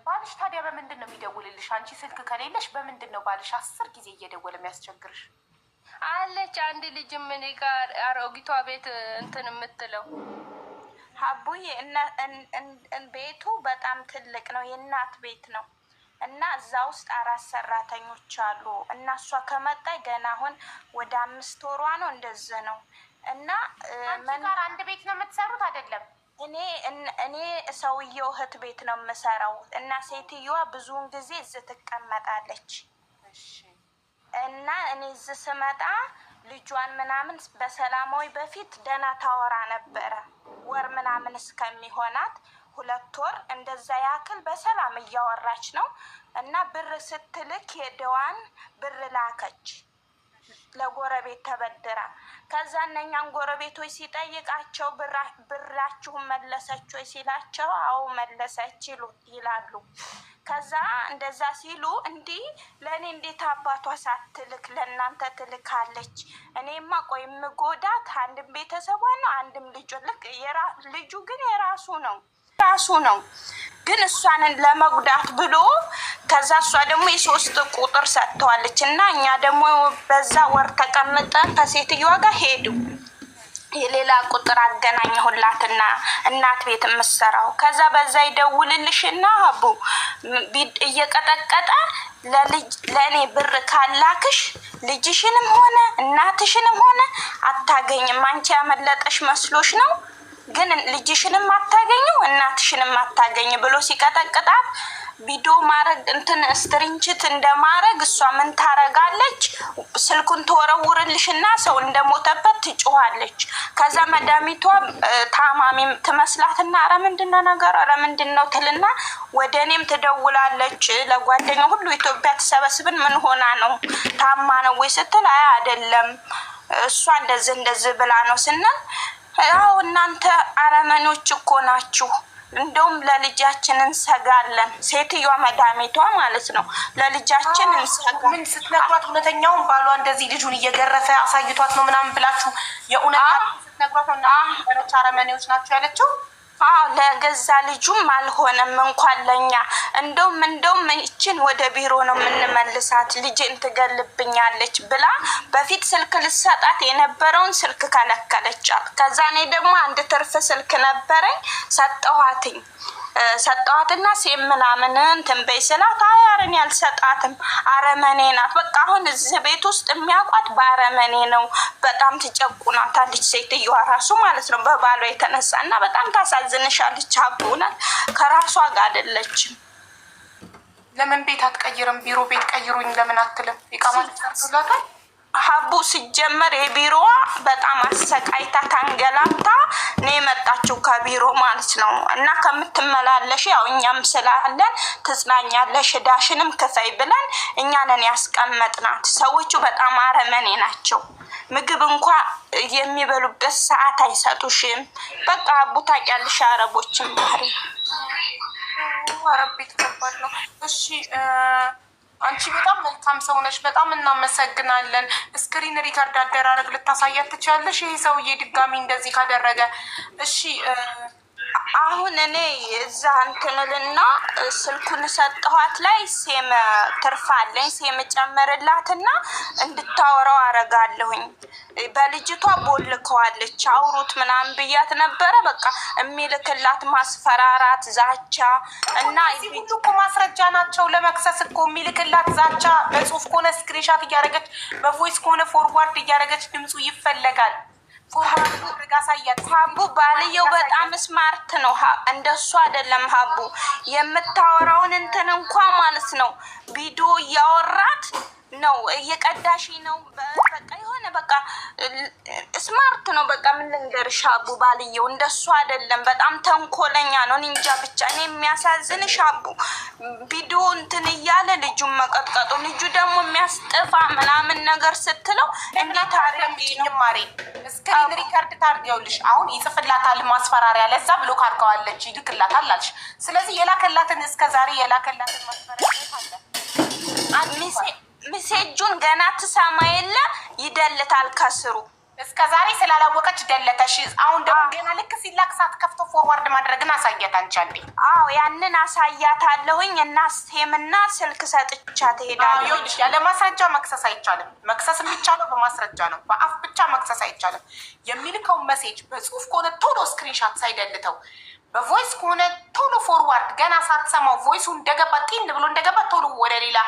ባልሽ ታዲያ በምንድን ነው የሚደውልልሽ? አንቺ ስልክ ከሌለሽ በምንድን ነው ባልሽ 10 ጊዜ እየደወለ የሚያስቸግርሽ?
አለች አንድ ልጅ ምን ጋር አሮጊቷ ቤት እንትን የምትለው
አቡዬ ቤቱ በጣም ትልቅ ነው። የእናት ቤት ነው እና እዛ ውስጥ 4 ሰራተኞች አሉ እና እሷ ከመጣይ ገና አሁን ወደ 5 ወሯ ነው። እንደዚህ ነው እና
አንቺ ጋር አንድ ቤት ነው የምትሰሩት አይደለም?
እኔ ሰውየው እህት ቤት ነው የምሰራው እና ሴትዮዋ ብዙውን ጊዜ እዚህ ትቀመጣለች። እና እኔ እዚህ ስመጣ ልጇን ምናምን በሰላማዊ በፊት ደህና ታወራ ነበረ። ወር ምናምን እስከሚሆናት 2 ወር እንደዛ ያክል በሰላም እያወራች ነው። እና ብር ስትልክ ሄደዋን ብር ላከች ለጎረቤት ተበድራ። ከዛ እነኛን ጎረቤቶች ሲጠይቃቸው ብራችሁን መለሰች ወይ ሲላቸው አዎ መለሰች ይላሉ። ከዛ እንደዛ ሲሉ እንዲህ ለእኔ እንዴት አባቷ ሳትልክ ለእናንተ ትልካለች? እኔማ ቆይ የምጎዳት አንድም ቤተሰቧ ነው አንድም ልጁ ግን የራሱ ነው ግን እሷን ለመጉዳት ብሎ ከዛ እሷ ደግሞ የ3 ቁጥር ሰጥተዋለች እና እኛ ደግሞ በዛ ወር ተቀምጠን ከሴትዮዋ ጋር ሄዱ። የሌላ ቁጥር አገናኘሁላትና እናት ቤት የምትሰራው ከዛ በዛ ይደውልልሽና አቡ እየቀጠቀጠ ለእኔ ብር ካላክሽ ልጅሽንም ሆነ እናትሽንም ሆነ አታገኝም። አንቺ ያመለጠሽ መስሎሽ ነው ግን ልጅሽንም አታገኙ እናትሽንም አታገኝ ብሎ ሲቀጠቅጣት ቪዲዮ ማረግ እንትን ስትሪንችት እንደማረግ እሷ ምን ታረጋለች? ስልኩን ተወረውርልሽና ሰው እንደሞተበት ትጮሃለች። ከዛ መዳሚቷ ታማሚ ትመስላትና ኧረ ምንድነው ነገር ኧረ ምንድነው ትልና ወደ እኔም ትደውላለች። ለጓደኛው ሁሉ ኢትዮጵያ ተሰበስብን ምን ሆና ነው ታማ ነው ወይ ስትል አይ አይደለም እሷ እንደዚህ ብላ ነው ስንል፣ ያው እናንተ አረመኖች እኮ ናችሁ። እንደውም ለልጃችን እንሰጋለን። ሴትዮዋ መዳሜቷ ማለት ነው። ለልጃችን እንሰጋለን።
ምን ስትነግሯት እውነተኛውን ባሏ እንደዚህ ልጁን እየገረፈ አሳይቷት ነው ምናምን ብላችሁ የእውነት ስትነግሯት ነው አረመኔዎች ናቸው ያለችው?
ለገዛ ልጁም አልሆነም እንኳን ለኛ። እንደውም ይችን ወደ ቢሮ ነው የምንመልሳት፣ ልጅን ትገልብኛለች ብላ በፊት ስልክ ልሰጣት የነበረውን ስልክ ከለከለቻት። ከዛ እኔ ደግሞ አንድ ትርፍ ስልክ ነበረኝ ሰጠኋትና ሴም ምናምን እንትን በይ ስላት አያርን ያልሰጣትም አረመኔ ናት። በቃ አሁን እዚህ ቤት ውስጥ የሚያውቋት በአረመኔ ነው። በጣም ትጨቁናታለች ሴትዮዋ ራሱ ማለት ነው በባሏ የተነሳ እና በጣም ታሳዝንሻለች። አቡናል ከራሷ ጋር አይደለችም።
ለምን ቤት አትቀይርም? ቢሮ ቤት ቀይሩኝ ለምን አትልም? ይቃማላታል
ሀቡ ሲጀመር የቢሮዋ በጣም አሰቃይታ ታንገላታ ነው የመጣችው ከቢሮ ማለት ነው። እና ከምትመላለሽ ያው እኛም ስላለን ትጽናኛለሽ ዳሽንም ክፈይ ብለን እኛንን ያስቀመጥናት። ሰዎቹ በጣም አረመኔ ናቸው። ምግብ እንኳ የሚበሉበት ሰዓት አይሰጡሽም። በቃ ሀቡ ታውቂያለሽ አረቦችን ባህሪ።
አረብ ቤት ከባድ ነው። እሺ አንቺ በጣም መልካም ሰው ነሽ። በጣም እናመሰግናለን። ስክሪን ሪከርድ አደራረግ ልታሳያት ትችላለሽ? ይሄ ሰውዬ ድጋሚ እንደዚህ ካደረገ። እሺ
አሁን እኔ እዛ እንትንልና ስልኩን ሰጠኋት ላይ ሴም ትርፋለኝ ሴም ጨምርላትና እንድታወራው አረጋለሁኝ። በልጅቷ ቦልከዋለች አውሩት ምናምን ብያት ነበረ። በቃ የሚልክላት ማስፈራራት፣ ዛቻ እና
ሁሉ እኮ ማስረጃ ናቸው ለመክሰስ እኮ። የሚልክላት ዛቻ በጽሁፍ ከሆነ ስክሪንሻት እያደረገች፣ በቮይስ ከሆነ ፎርዋርድ እያደረገች ድምፁ ይፈለጋል።
ሀቡ ባልየው በጣም ስማርት ነው። እንደሱ አይደለም ሀቡ የምታወራውን እንትን እንኳ ማለት ነው ቪዲዮ እያወራት ነው እየቀዳሽ ነው። በቃ የሆነ በቃ ስማርት ነው። በቃ ምን ልንገርሽ ሀቡ ባልየው እንደሱ አይደለም። በጣም ተንኮለኛ ነው። እንጃ ብቻ እኔ የሚያሳዝንሽ ሀቡ ቪዲዮ እንትን እያለ ልጁን መቀጥቀጡ፣ ልጁ ደግሞ የሚያስጠፋ ምናምን ነገር ስትለው እንዴት
ማሪ ስክሪን ሪከርድ ታርገውልሽ። አሁን ይጽፍላታል ማስፈራሪያ፣ ለዛ ብሎ ካርገዋለች ይልክላታል አልሽ። ስለዚህ የላከላትን እስከዛሬ የላከላትን ማስፈራሪያ አለ
ሚሴጁን ገና ትሰማ የለ ይደልታል ከስሩ።
እስከ ዛሬ ስላላወቀች ደለተሽ። አሁን ደግሞ ገና ልክ ሲላክ ሳትከፍቶ ፎርዋርድ ማድረግን አሳያት አንቺ አንዴ።
ያንን አሳያታለሁኝ እና ስቴምና ስልክ ሰጥቻ ትሄዳለሁ።
ይኸውልሽ ያለ ማስረጃ መክሰስ አይቻልም። መክሰስ የሚቻለው በማስረጃ ነው። በአፍ ብቻ መክሰስ አይቻልም። የሚልከውን መሴጅ በጽሁፍ ከሆነ ቶሎ ስክሪንሻት ሳይደልተው፣ በቮይስ ከሆነ ቶሎ ፎርዋርድ ገና ሳትሰማው ቮይሱ እንደገባ ጢን ብሎ እንደገባ ቶሎ ወደ ሌላ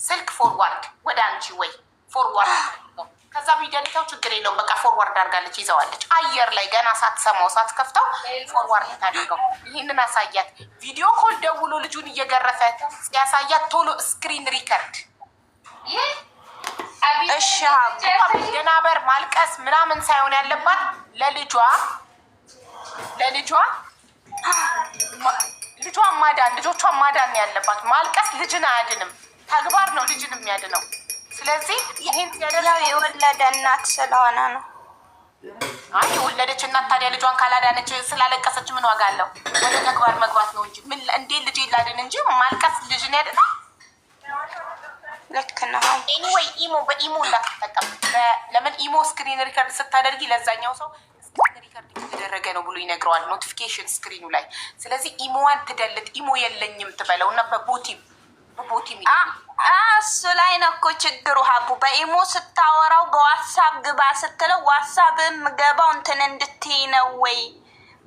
ስልክ ፎርዋርድ ወደ አንቺ ወይ ፎርዋርድ ነው። ከዛ ቢደልተው ችግር የለውም። በቃ ፎርዋርድ አድርጋለች ይዘዋለች። አየር ላይ ገና ሳትሰማው ሳትከፍተው ፎርዋርድ ታድርገው። ይህንን አሳያት። ቪዲዮ ኮል ደውሎ ልጁን እየገረፈ ሲያሳያት ቶሎ ስክሪን ሪከርድ።
እሺ
ደናበር ማልቀስ ምናምን ሳይሆን ያለባት ልጇን ማዳን ያለባት። ማልቀስ ልጅን አያድንም። ተግባር ነው ልጅን የሚያድነው። ስለዚህ ይሄን
ያው የወለደ እናት ስለሆነ ነው።
አይ የወለደች እናት ታዲያ ልጇን ካላዳነች ስላለቀሰች ምን ዋጋ አለው? ወደ ተግባር መግባት ነው እንጂ ምን እንዴ ልጅ ይላድን እንጂ ማልቀስ ልጅን ያድናል።
ልክ ነው።
ኤኒዌይ በኢሞ እንዳትጠቀም። ለምን ኢሞ ስክሪን ሪከርድ ስታደርጊ ለዛኛው ሰው ስክሪን ሪከርድ እየተደረገ ነው ብሎ ይነግረዋል ኖቲፊኬሽን ስክሪኑ ላይ። ስለዚህ ኢሞዋን ትደልት። ኢሞ የለኝም ትበለው እና በቦቲ
እሱ ላይ ነው እኮ ችግሩ ሀቡ። በኢሞ ስታወራው በዋትሳፕ ግባ ስትለው ዋትሳፕ ምገባው እንትን እንድትይ ነው ወይ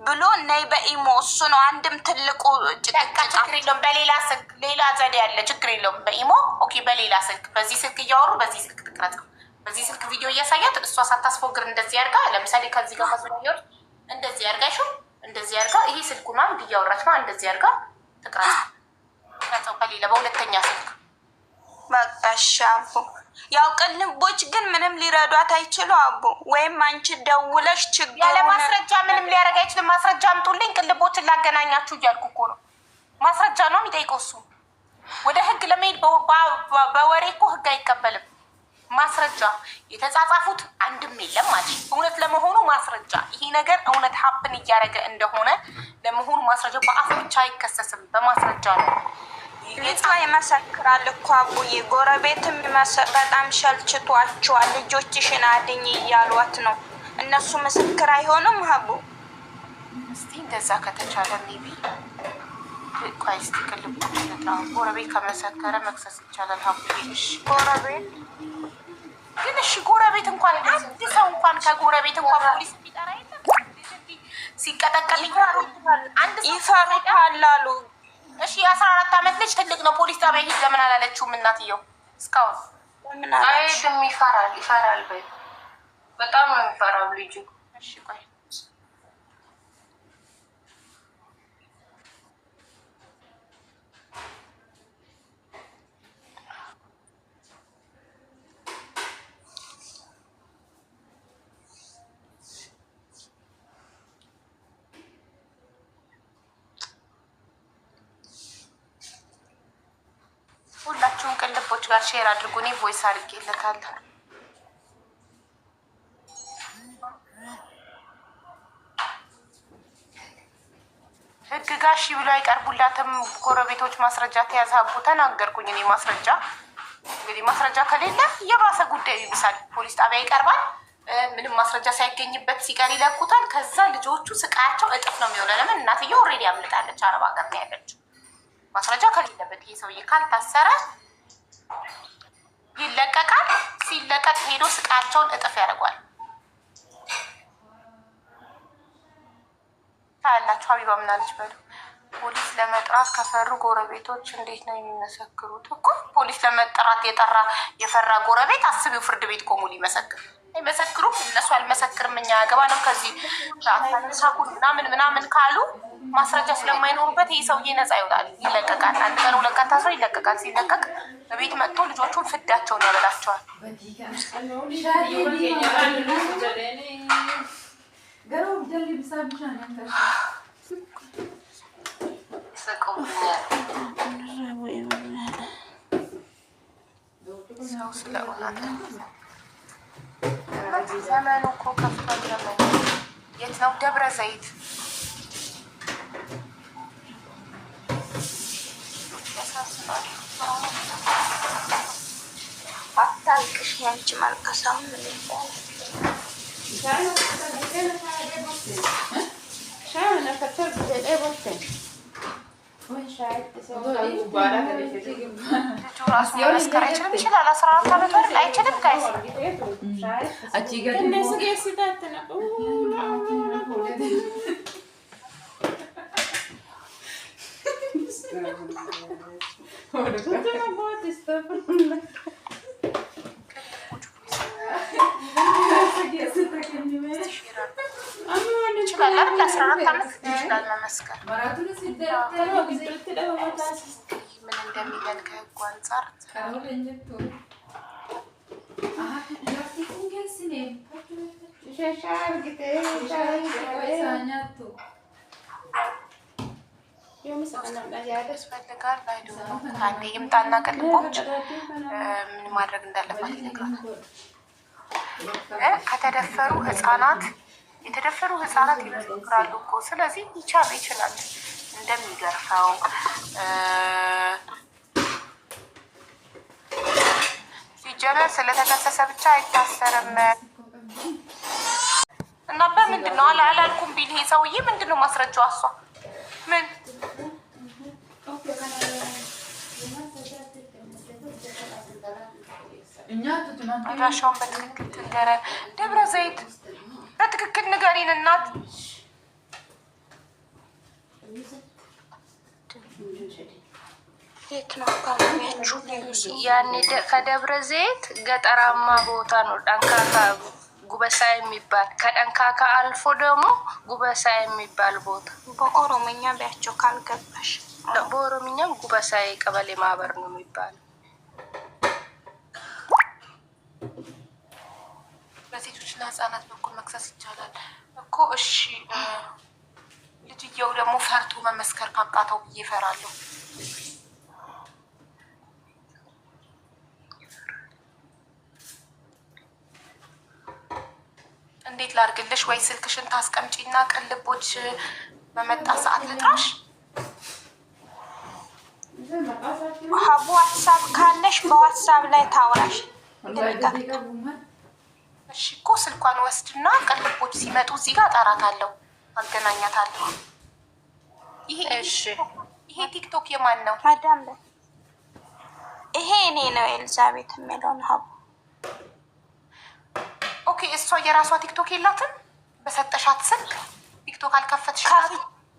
ብሎ ነይ በኢሞ። እሱ ነው አንድም ትልቁ
ችግር የለውም። በሌላ ስልክ ሌላ ዘዴ ያለ ችግር የለውም። በኢሞ ኦኬ። በሌላ ስልክ በዚህ ስልክ እያወሩ በዚህ ስልክ ትቅረጽ። በዚህ ስልክ ቪዲዮ እያሳያት እሷ ሳታስፎግር እንደዚህ ያርጋ። ለምሳሌ ከዚህ ጋር ከዙሪያው እንደዚህ ያርጋሹ እንደዚህ ያርጋ። ይሄ ስልኩና እንዲያወራች ነው እንደዚህ ያርጋ ትቅረጽ። በሌላ በሁለተኛ ስልክ
በቃ እሺ አቡ። ያው ቅልቦች ግን ምንም ሊረዷት አይችሉ አቡ። ወይም አንቺ ደውለሽ ችግር
ያለ ማስረጃ ምንም ሊያደርግ አይችልም። ማስረጃ አምጡልኝ ቅልቦችን ላገናኛችሁ እያልኩ እኮ ነው። ማስረጃ ነው የሚጠይቀው እሱ። ወደ ህግ ለመሄድ በወሬ እኮ ህግ አይቀበልም። ማስረጃ የተጻጻፉት አንድም የለም ማለት እውነት ለመሆኑ ማስረጃ ይሄ ነገር እውነት ሀፕን እያደረገ እንደሆነ ለመሆኑ ማስረጃ በአፍ ብቻ አይከሰስም፣ በማስረጃ ነው።
ልጇ ይመሰክራል እኮ አቡዬ። ጎረቤትም በጣም ሸልችቷቸዋል። ልጆችሽን አድኝ እያሏት ነው። እነሱ ምስክር አይሆንም ሀቡ?
እስቲ እንደዛ ከተቻለ ሜቢ ቆይ እስቲ ቅልብ ጎረቤት ከመሰከረ መክሰስ ይቻላል ሀቡዬ። እሺ ጎረቤት ግን እሺ ጎረቤት እንኳን አንድ ሰው እንኳን ከጎረቤት እንኳን ፖሊስ የሚጠራ የለም። ሲቀጠቀጥ
ይፈሩታል አሉ።
እሺ የ14 ዓመት ልጅ ትልቅ ነው። ፖሊስ ጣቢያ ሂድ ለምን አላለችውም እናትየው? እስካሁን
አይሄድም። ይፈራል በይ። በጣም ነው የሚፈራው ልጁ።
እሺ ቆይ ሁላችሁም ቅልቦች ጋር ሼር አድርጉ። እኔ ቮይስ አድርጌለታለሁ። ህግ ጋር እሺ ብሎ አይቀርቡላትም ጎረቤቶች። ማስረጃ ተያዘ ሀቡ ተናገርኩኝ እኔ ማስረጃ። እንግዲህ ማስረጃ ከሌለ የባሰ ጉዳዩ ይብሳል። ፖሊስ ጣቢያ ይቀርባል። ምንም ማስረጃ ሳይገኝበት ሲቀር ይለቁታል። ከዛ ልጆቹ ስቃያቸው እጥፍ ነው የሚሆነው። ለምን እናትየው ኦልሬዲ አምልጣለች፣ አረብ ሀገር ነው ያለችው። ማስረጃ ከሌለበት ይሄ ሰውዬ ካልታሰረ ይለቀቃል። ሲለቀቅ ሄዶ ስቃያቸውን እጥፍ ያደርጓል። ታያላችሁ። ሀቢባ ምናለች በሉ። ፖሊስ ለመጥራት ከፈሩ ጎረቤቶች እንዴት ነው የሚመሰክሩት? እኮ ፖሊስ ለመጥራት የፈራ ጎረቤት አስቢው፣ ፍርድ ቤት ቆሙ ሊመሰክር አይመሰክሩም። እነሱ አልመሰክርም እኛ ያገባንም ከዚህ ሳኩን ምናምን ካሉ ማስረጃ ስለማይኖሩበት ይህ ሰውዬ ነፃ ይወጣል፣ ይለቀቃል። አንድ ቀን 2 ቀን ታስሮ ይለቀቃል። ሲለቀቅ በቤት መጥቶ ልጆቹን ፍዳቸውን ያበላቸዋል። ሰው ስለ እውነት ዘመኑ እኮ ከፍቷል። ዘመኑ የት ነው? ደብረ ዘይት
አታልቅሽ፣ ያንቺ ማልቀሳም ምን ይባላል? ልጁ ራሱ መመስከር አይችልም? ይችላል። 14 ዓመት አይደል? አይችልም? ጋይስ ይችላል አይደል? 14 ዓመት ይችላል መመስከር። ምን እንደሚለን ከህጉ አንጻር ያስፈልጋል። አንዴ ይምጣና ቅልቦች ምን ማድረግ እንዳለባት ይነግራል። ከተደፈሩ ህጻናት የተደፈሩ ህጻናት ይመሰክራሉ እኮ። ስለዚህ ይችላል እንደሚገርፈው ሲጀመር ስለተከሰሰ ብቻ አይታሰርም። እና በምንድን ነው አላልኩም ቢል ይሄ ሰውዬ ምንድን ነው ማስረጃው? እሷ ምን አድራሻውን በትክክል ትንገረን። ደብረ ዘይት በትክክል ንገሪን እናት። የት ነው አካባቢያችሁ?
ያኔ ከደብረ ዘይት ገጠራማ ቦታ ነው። ጠንካካ ጉበሳ የሚባል ከጠንካካ አልፎ ደግሞ ጉበሳ የሚባል ቦታ።
በኦሮምኛ ቢያቸው ካልገባሽ።
በኦሮምኛም ጉበሳ ቀበሌ ማህበር ነው የሚባለው።
በሴቶችና ህጻናት በኩል መክሰስ ይቻላል እኮ። እሺ ልጅየው ደግሞ ፈርቶ መመስከር ካቃተው ብዬ እፈራለሁ። ላርግልሽ ወይ ስልክሽን ታስቀምጪና ቅልቦች በመጣ ሰዓት ልጥራሽ?
ዋትሳፕ ካለሽ በዋትሳፕ ላይ ታውራሽ።
እሺ እኮ ስልኳን ወስድና ቅልቦች ሲመጡ እዚህ ጋር እጠራታለሁ፣ አገናኛታለሁ። ይሄ ቲክቶክ የማን ነው?
ማዳም ይሄ እኔ ነው ኤልዛቤት የሚለውን ሀቡ።
ኦኬ እሷ የራሷ ቲክቶክ የላትም? በሰጠሻት ስልክ ቲክቶክ አልከፈትሽ?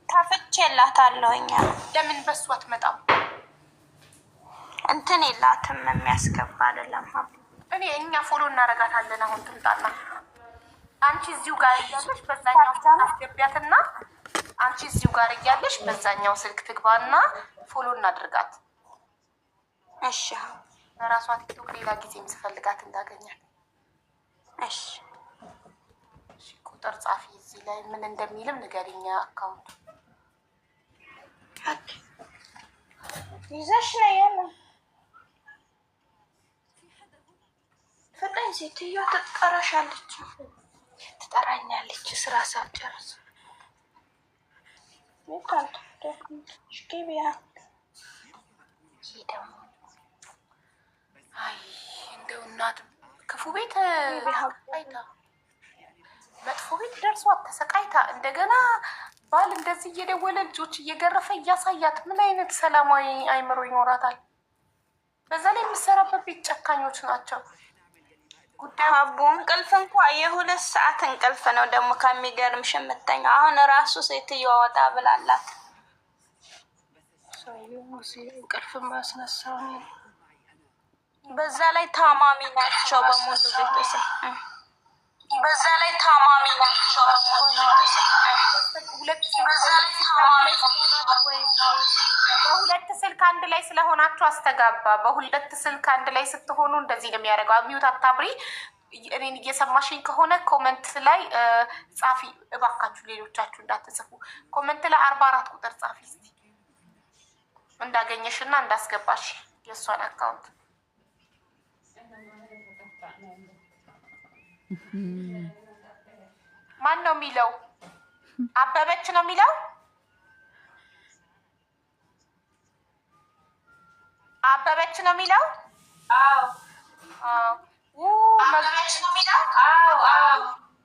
ከፍቼላታለሁ። እኛ
ለምን በሱ አትመጣም?
እንትን የላትም የሚያስገባ አይደለም ሀቡ።
እኛ ፎሎ እናረጋታለን። አሁን ትምጣና አንቺ እዚሁ ጋር እያለሽ በዛኛው አስገቢያትና አንቺ እዚሁ ጋር እያለሽ በዛኛው ስልክ ትግባና ፎሎ እናድርጋት።
እሺ
በራሷ ቲክቶክ ሌላ ጊዜ ምስፈልጋት እንዳገኛል። እሺ ቁጥር ጻፊ እዚህ ላይ ምን እንደሚልም ንገሪኛ። አካውንቱ
ይዘሽ ነው ያለ ፍቅሬ። ሴትዮዋ ትጠራሻለች፣ ትጠራኛለች ስራ ሳልጨርስ።
እንደው እናት ክፉ ቤት ተሰቃይታ መጥፎ ቤት ደርሷት ተሰቃይታ እንደገና ባል እንደዚህ እየደወለ ልጆች እየገረፈ እያሳያት ምን አይነት ሰላማዊ አይምሮ ይኖራታል? በዛ ላይ የምሰራበት ቤት ጨካኞች ናቸው።
አቡ እንቅልፍ እንኳ የ2 ሰዓት እንቅልፍ ነው ደግሞ ከሚገርምሽ የምተኛው። አሁን ራሱ ሴትዮዋ ወጣ ብላላት
እንቅልፍ ማስነሳው።
በዛ ላይ ታማሚ ናቸው በሙሉ ቤተሰብ። በዛ ላይ ታማሚ ናቸው በሙሉ
በሁለት ስልክ አንድ ላይ ስለሆናችሁ አስተጋባ። በሁለት ስልክ አንድ ላይ ስትሆኑ እንደዚህ ነው የሚያደርገው። ሚዩት አታብሪ። እኔን እየሰማሽኝ ከሆነ ኮመንት ላይ ጻፊ እባካችሁ፣ ሌሎቻችሁ እንዳትጽፉ። ኮመንት ላይ 44 ቁጥር ጻፊ እስቲ እንዳገኘሽና እንዳስገባሽ የእሷን አካውንት። ማን ነው የሚለው? አበበች ነው የሚለው? አበበች ነው የሚለው?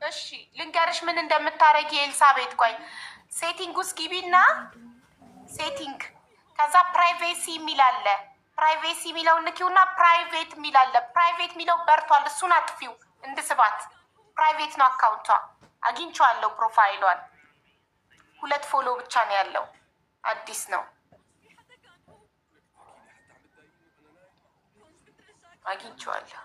እሺ ልንገርሽ ምን እንደምታረጊ ኤልሳቤት። ቆይ ሴቲንግ ውስጥ ግቢና ሴቲንግ፣ ከዛ ፕራይቬሲ የሚል አለ። ፕራይቬሲ የሚለውን ንኪውና ፕራይቬት የሚል አለ። ፕራይቬት የሚለው በርቷል፣ እሱን አጥፊው እንድስባት። ፕራይቬት ነው አካውንቷ፣ አግኝቼዋለሁ ፕሮፋይሏን። 2 ፎሎ ብቻ ነው ያለው፣ አዲስ ነው። አግኝቼዋለሁ።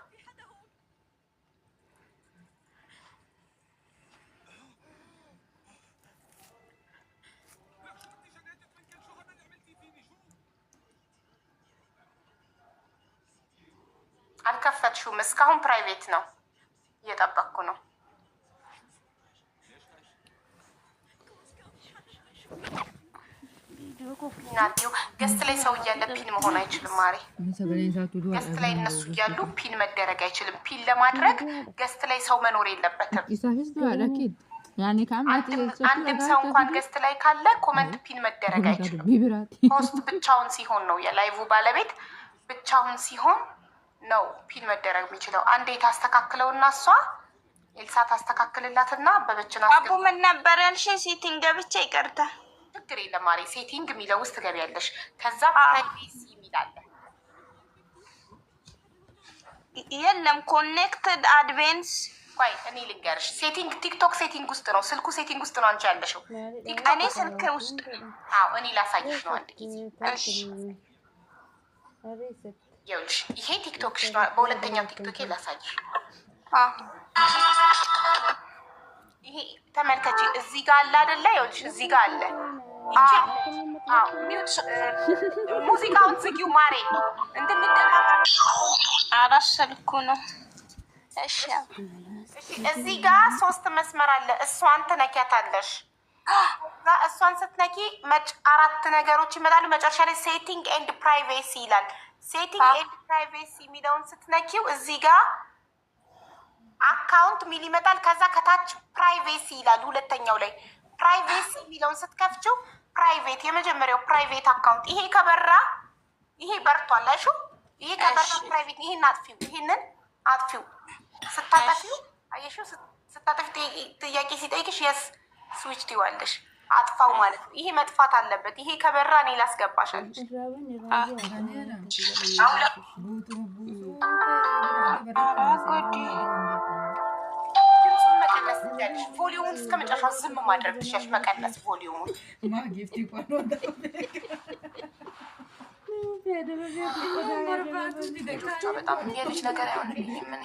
አልከፈትሽውም እስካሁን? ፕራይቬት ነው፣ እየጠበቅኩ ነው። ናዲው ገስት ላይ ሰው እያለ ፒን መሆን አይችልም። ማሬ ገስት ላይ እነሱ እያሉ ፒን መደረግ አይችልም። ፒን ለማድረግ ገስት ላይ ሰው መኖር የለበትም። አንድም ሰው እንኳን ገስት ላይ ካለ ኮመንት ፒን መደረግ አይችልም። ሆስት ብቻውን ሲሆን ነው፣ የላይቭ ባለቤት ብቻውን ሲሆን ነው ፒን መደረግ የሚችለው። አንዴ ታስተካክለውና እሷ ኤልሳ ታስተካክልላትና በበችና
አቡ ምን ነበር ያልሽ? ሴቲንግ ገብቼ ይቅርታ።
ችግር የለም ማሬ። ሴቲንግ የሚለው ውስጥ ትገቢያለሽ። ከዛ ፕራይቬሲ የሚላለ
የለም ኮኔክትድ አድቬንስ።
ቆይ እኔ ልንገርሽ፣ ሴቲንግ ቲክቶክ ሴቲንግ ውስጥ ነው፣ ስልኩ ሴቲንግ ውስጥ ነው አንቺ ያለሽው።
እኔ ስልክ ውስጥ።
አዎ እኔ ላሳይሽ ነው አንድ ጊዜ። እሺ ይኸውልሽ ይሄ ቲክቶክሽ ነው። በሁለተኛው ቲክቶኬ ላሳይሽ። ይሄ ተመልከቺ፣ እዚህ ጋር አለ አይደለ? ይኸውልሽ እዚህ ጋር አለ። ሙዚቃውን ዝጊው ማሬ እንድንደማመጥ።
ስልኩ ነው። እሺ
እዚህ ጋር 3 መስመር አለ። እሷን ትነኪያታለሽ። እሷን ስትነኪ 4 ነገሮች ይመጣሉ። መጨረሻ ላይ ሴቲንግ ኤንድ ፕራይቬሲ ይላል። ሴቲንግ ኤንድ ፕራይቬሲ የሚለውን ስትነኪው እዚህ ጋር አካውንት ሚል ይመጣል። ከዛ ከታች ፕራይቬሲ ይላል። ሁለተኛው ላይ ፕራይቬሲ የሚለውን ስትከፍችው ፕራይቬት የመጀመሪያው ፕራይቬት አካውንት ይሄ ከበራ ይሄ በርቷል። አይሹ ይሄ ከበራ ፕራይቬት ይሄን አጥፊው፣ ይሄንን አጥፊው። ስታጠፊው አየሽው፣ ስታጠፊው ጥያቄ ሲጠይቅሽ የስ ስዊች ትይዋለሽ። አጥፋው ማለት ነው። ይሄ መጥፋት አለበት። ይሄ ከበራ እኔ ላስገባሻለሽ። ድምፁን መቀነስ ትችያለሽ። ቮሊዩሙን እስከ መጨረሻው ዝም ማድረግ ትችያለሽ። መቀነስ ቮሊዩሙን በጣም የልጅ ነገር አይሆንልኝም እኔ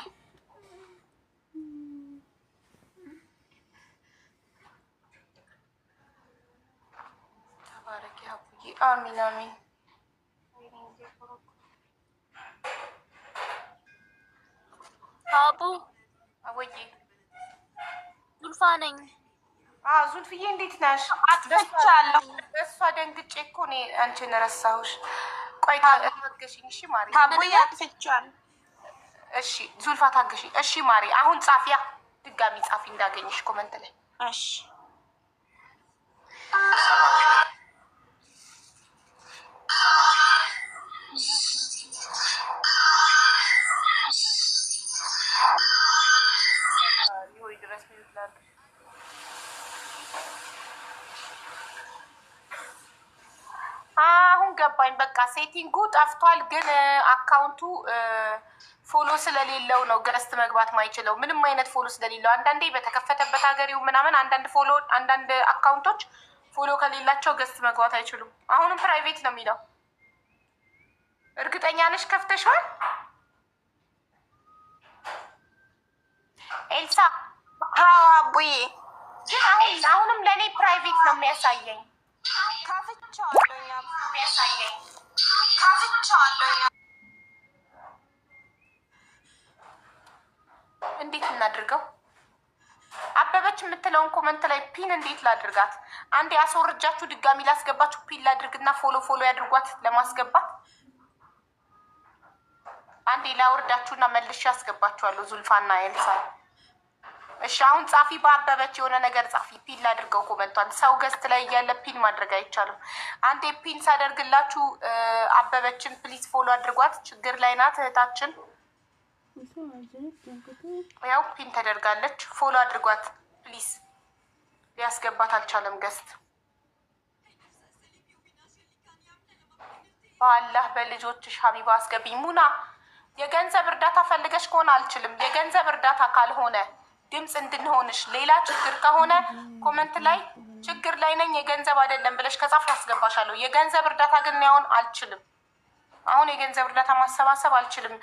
አሚን አሚን።
አቡ
አወዬ
ዙልፋ ነኝ።
ዙልፍዬ እንዴት ነሽ?
አጥፍቻለሁ።
በእሷ ደንግጬ እኮ እኔ አንቺን ረሳሁሽ። ቆይ ታገሽኝ እሺ ማሪ።
አቡዬ አጥፍቻለሁ።
እሺ ዙልፋ ታገሽኝ እሺ ማሪ። አሁን ጻፊያ ድጋሚ ጻፊ እንዳገኝሽ ኮመንት ላይ
እሺ።
አሁን ገባኝ። በቃ ሴቲንጉ ጠፍቷል፣ ግን አካውንቱ ፎሎ ስለሌለው ነው ገስት መግባት ማይችለው። ምንም አይነት ፎሎ ስለሌለው አንዳንዴ በተከፈተበት ሀገሬው ምናምን አንዳንድ አካውንቶች ፎሎ ከሌላቸው ገስት መግባት አይችሉም። አሁንም ፕራይቬት ነው የሚለው። እርግጠኛ ነሽ ከፍተሽዋል ኤልሳ?
አቡዬ
ግን አሁንም ለእኔ ፕራይቬት ነው የሚያሳየኝ። እንዴት እናድርገው? አበበች የምትለውን ኮመንት ላይ ፒን እንዴት ላድርጋት? አንዴ አስወርጃችሁ ድጋሚ ላስገባችሁ። ፒን ላድርግና ፎሎ ያድርጓት ለማስገባት። አንዴ ላወርዳችሁና መልሼ ያስገባችኋለሁ ዙልፋና ኤልሳ። እሺ አሁን ጻፊ፣ በአበበች የሆነ ነገር ጻፊ። ፒን ላድርገው ኮመንቷን። ሰው ገስት ላይ እያለ ፒን ማድረግ አይቻልም። አንዴ ፒን ሳደርግላችሁ አበበችን ፕሊዝ ፎሎ አድርጓት። ችግር ላይ ናት እህታችን። ያው ፒን ተደርጋለች። ፎሎ አድርጓት ፕሊዝ። ሊያስገባት አልቻለም ገስት። በአላህ በልጆችሽ ሀቢባ አስገቢኝ። ሙና የገንዘብ እርዳታ ፈልገሽ ከሆነ አልችልም። የገንዘብ እርዳታ ካልሆነ ድምፅ እንድንሆንሽ፣ ሌላ ችግር ከሆነ ኮመንት ላይ ችግር ላይ ነኝ የገንዘብ አይደለም ብለሽ ከጻፍ ያስገባሻለሁ። የገንዘብ እርዳታ ግን ያውን አልችልም። አሁን የገንዘብ እርዳታ ማሰባሰብ አልችልም።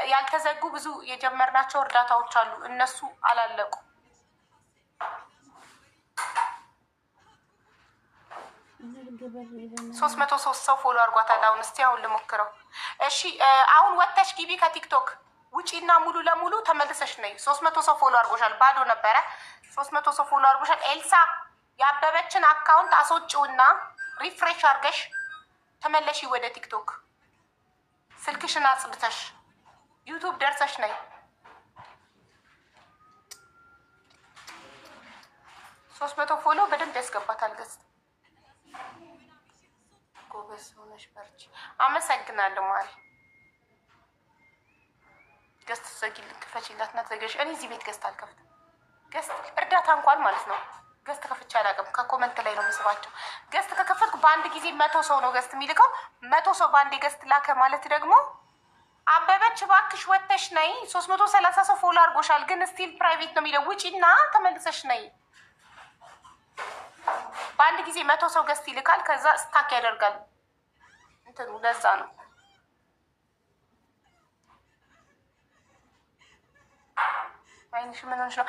ያልተዘጉ ብዙ የጀመርናቸው እርዳታዎች አሉ፣ እነሱ አላለቁ። 303 ሰው ፎሎ አድርጓታል። አሁን እስቲ አሁን ልሞክረው። እሺ አሁን ወተሽ ግቢ ከቲክቶክ ውጪና ሙሉ ለሙሉ ተመልሰሽ ነይ። 300 ሰው ፎሎ አድርጎሻል። ባዶ ነበረ። 300 ሰው ፎሎ አድርጎሻል። ኤልሳ ያበበችን አካውንት አስወጪውና ሪፍሬሽ አድርገሽ ተመለሺ ወደ ቲክቶክ። ስልክሽን አጽድተሽ ዩቱብ ደርሰሽ ነይ። 300 ፎሎ በደንብ ያስገባታል። ገጽ ጎበዝ ሆነሽ በርቺ። አመሰግናለሁ ማሪ። ገስት ዘጊልን ክፈችላትና ተዘገሽ። እኔ እዚህ ቤት ገስት አልከፍትም። ገስት እርዳታ እንኳን ማለት ነው ገስት ከፍቼ አላውቅም። ከኮመንት ላይ ነው የምስባቸው። ገስት ከከፈትኩ በአንድ ጊዜ 100 ሰው ነው ገስት የሚልከው። 100 ሰው በአንድ ገስት ላከ ማለት ደግሞ አበበች እባክሽ ወተሽ ነይ። 330 ሰው ፎሎ አድርጎሻል፣ ግን ስቲል ፕራይቬት ነው የሚለው። ውጪና ተመልሰሽ ነይ። በአንድ ጊዜ 100 ሰው ገስት ይልካል፣ ከዛ ስታክ ያደርጋል እንትኑ። ለዛ ነው አይንሽ ምን ሆነሽ ነው?